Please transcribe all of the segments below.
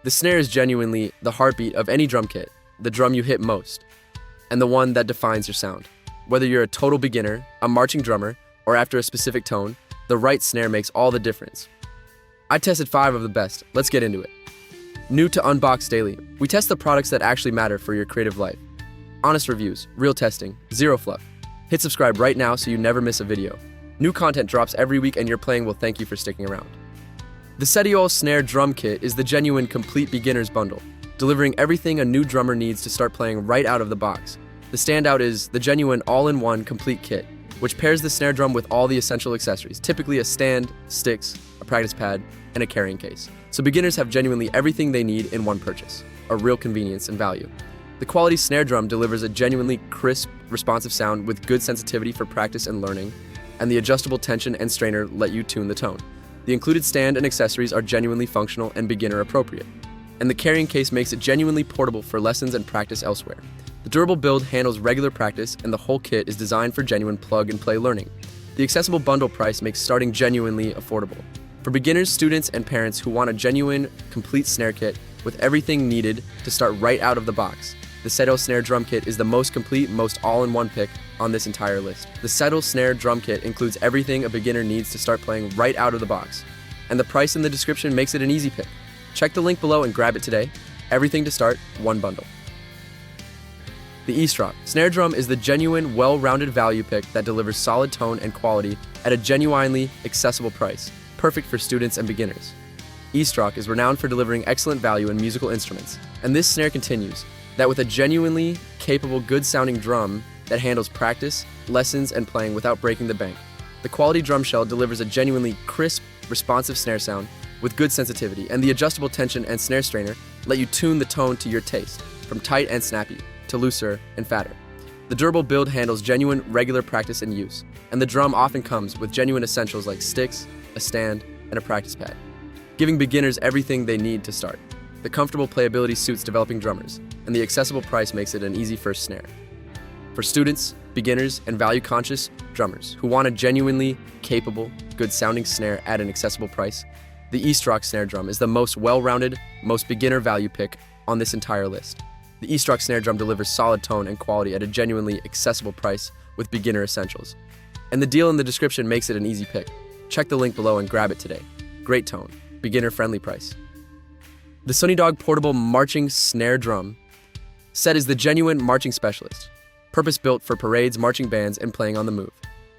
The snare is genuinely the heartbeat of any drum kit, the drum you hit most, and the one that defines your sound. Whether you're a total beginner, a marching drummer, or after a specific tone, the right snare makes all the difference. I tested 5 of the best. Let's get into it. New to Unbox Daily, we test the products that actually matter for your creative life. Honest reviews, real testing, zero fluff. Hit subscribe right now so you never miss a video. New content drops every week and your playing will thank you for sticking around. The Seteol Snare Drum Kit is the genuine complete beginner's bundle, delivering everything a new drummer needs to start playing right out of the box. The standout is the genuine all-in-one complete kit, which pairs the snare drum with all the essential accessories, typically a stand, sticks, a practice pad, and a carrying case. So beginners have genuinely everything they need in one purchase, a real convenience and value. The quality snare drum delivers a genuinely crisp, responsive sound with good sensitivity for practice and learning, and the adjustable tension and strainer let you tune the tone. The included stand and accessories are genuinely functional and beginner appropriate, and the carrying case makes it genuinely portable for lessons and practice elsewhere. The durable build handles regular practice, and the whole kit is designed for genuine plug-and-play learning. The accessible bundle price makes starting genuinely affordable. For beginners, students, and parents who want a genuine, complete snare kit with everything needed to start right out of the box, the Seteol Snare Drum Kit is the most complete, most all-in-one pick on this entire list. The Seteol Snare Drum Kit includes everything a beginner needs to start playing right out of the box, and the price in the description makes it an easy pick. Check the link below and grab it today. Everything to start, one bundle. The EASTROCK Snare Drum is the genuine, well-rounded value pick that delivers solid tone and quality at a genuinely accessible price, perfect for students and beginners. EASTROCK is renowned for delivering excellent value in musical instruments, and this snare continues that with a genuinely capable, good-sounding drum that handles practice, lessons, and playing without breaking the bank. The quality drum shell delivers a genuinely crisp, responsive snare sound with good sensitivity, and the adjustable tension and snare strainer let you tune the tone to your taste, from tight and snappy to looser and fatter. The durable build handles genuine, regular practice and use, and the drum often comes with genuine essentials like sticks, a stand, and a practice pad, giving beginners everything they need to start. The comfortable playability suits developing drummers, and the accessible price makes it an easy first snare. For students, beginners, and value-conscious drummers who want a genuinely capable, good-sounding snare at an accessible price, the EASTROCK Snare Drum is the most well-rounded, most beginner value pick on this entire list. The EASTROCK Snare Drum delivers solid tone and quality at a genuinely accessible price with beginner essentials. And the deal in the description makes it an easy pick. Check the link below and grab it today. Great tone, beginner-friendly price. The Sunydog Portable Marching Snare Drum Set is the genuine marching specialist, purpose-built for parades, marching bands, and playing on the move.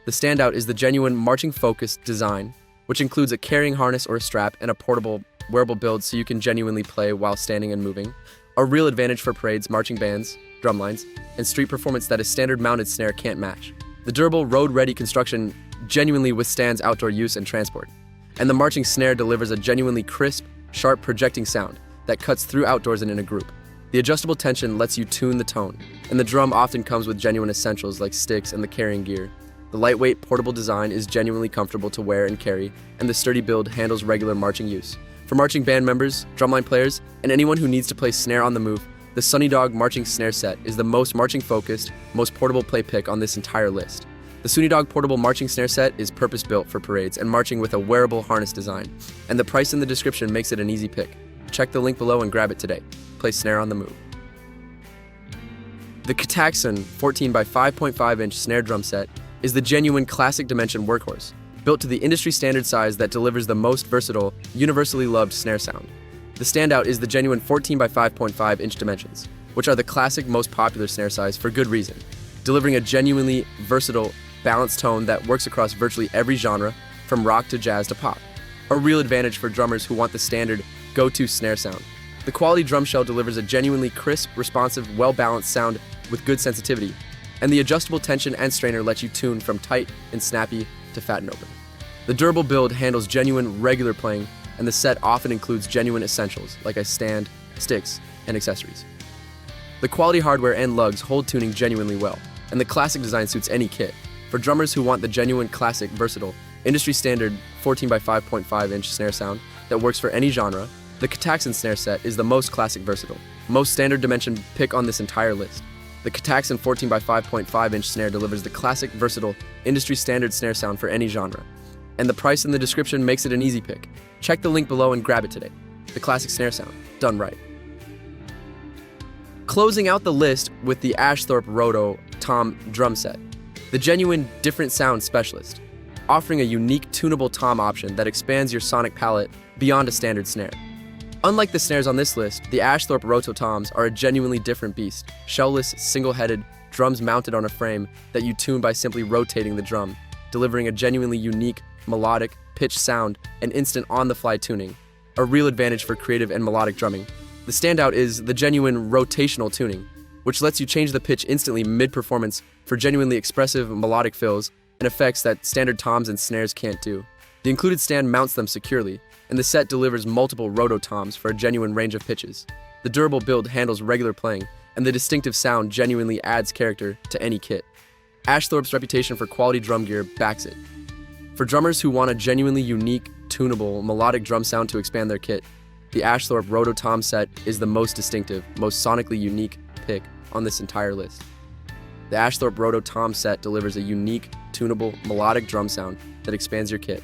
The standout is the genuine marching-focused design, which includes a carrying harness or a strap and a portable, wearable build so you can genuinely play while standing and moving. A real advantage for parades, marching bands, drumlines, and street performance that a standard mounted snare can't match. The durable, road-ready construction genuinely withstands outdoor use and transport. And the marching snare delivers a genuinely crisp, sharp projecting sound that cuts through outdoors and in a group. The adjustable tension lets you tune the tone, and the drum often comes with genuine essentials like sticks and the carrying gear. The lightweight, portable design is genuinely comfortable to wear and carry, and the sturdy build handles regular marching use. For marching band members, drumline players, and anyone who needs to play snare on the move, the Sunydog Marching Snare Set is the most marching-focused, most portable play pick on this entire list. The Sunydog Portable Marching Snare Set is purpose-built for parades and marching with a wearable harness design, and the price in the description makes it an easy pick. Check the link below and grab it today. Play snare on the move. The Ktaxon 14 by 5.5 inch Snare Drum Set is the genuine classic dimension workhorse, built to the industry standard size that delivers the most versatile, universally loved snare sound. The standout is the genuine 14 by 5.5 inch dimensions, which are the classic most popular snare size for good reason, delivering a genuinely versatile, balanced tone that works across virtually every genre, from rock to jazz to pop. A real advantage for drummers who want the standard, go-to snare sound. The quality drum shell delivers a genuinely crisp, responsive, well-balanced sound with good sensitivity, and the adjustable tension and strainer let you tune from tight and snappy to fat and open. The durable build handles genuine, regular playing, and the set often includes genuine essentials like a stand, sticks, and accessories. The quality hardware and lugs hold tuning genuinely well, and the classic design suits any kit. For drummers who want the genuine, classic, versatile, industry standard 14 by 5.5 inch snare sound that works for any genre, the Ktaxon snare set is the most classic, versatile, most standard dimension pick on this entire list. The Ktaxon 14 by 5.5 inch snare delivers the classic, versatile, industry standard snare sound for any genre, and the price in the description makes it an easy pick. Check the link below and grab it today. the classic snare sound, done right. Closing out the list with the Ashthorpe Roto tom drum set, the genuine different sound specialist, offering a unique tunable tom option that expands your sonic palette beyond a standard snare. Unlike the snares on this list, the Ashthorpe Roto toms are a genuinely different beast, shellless, single-headed, drums mounted on a frame that you tune by simply rotating the drum, delivering a genuinely unique, melodic, pitched sound and instant on-the-fly tuning, a real advantage for creative and melodic drumming. The standout is the genuine rotational tuning, which lets you change the pitch instantly mid-performance for genuinely expressive melodic fills and effects that standard toms and snares can't do. The included stand mounts them securely, and the set delivers multiple roto toms for a genuine range of pitches. The durable build handles regular playing, and the distinctive sound genuinely adds character to any kit. Ashthorpe's reputation for quality drum gear backs it. For drummers who want a genuinely unique, tunable, melodic drum sound to expand their kit, the Ashthorpe Roto tom set is the most distinctive, most sonically unique pick on this entire list. The Ashthorpe Roto tom set delivers a unique, tunable, melodic drum sound that expands your kit,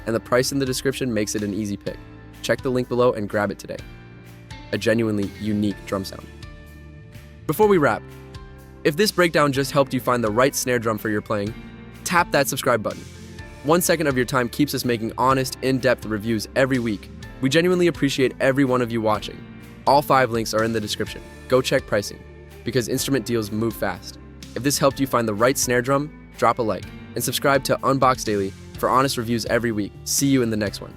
and the price in the description makes it an easy pick. Check the link below and grab it today. A genuinely unique drum sound. Before we wrap, if this breakdown just helped you find the right snare drum for your playing, tap that subscribe button. 1 second of your time keeps us making honest, in-depth reviews every week. We genuinely appreciate every one of you watching. All 5 links are in the description. Go check pricing, because instrument deals move fast. If this helped you find the right snare drum, drop a like, and subscribe to Unbox Daily for honest reviews every week. See you in the next one.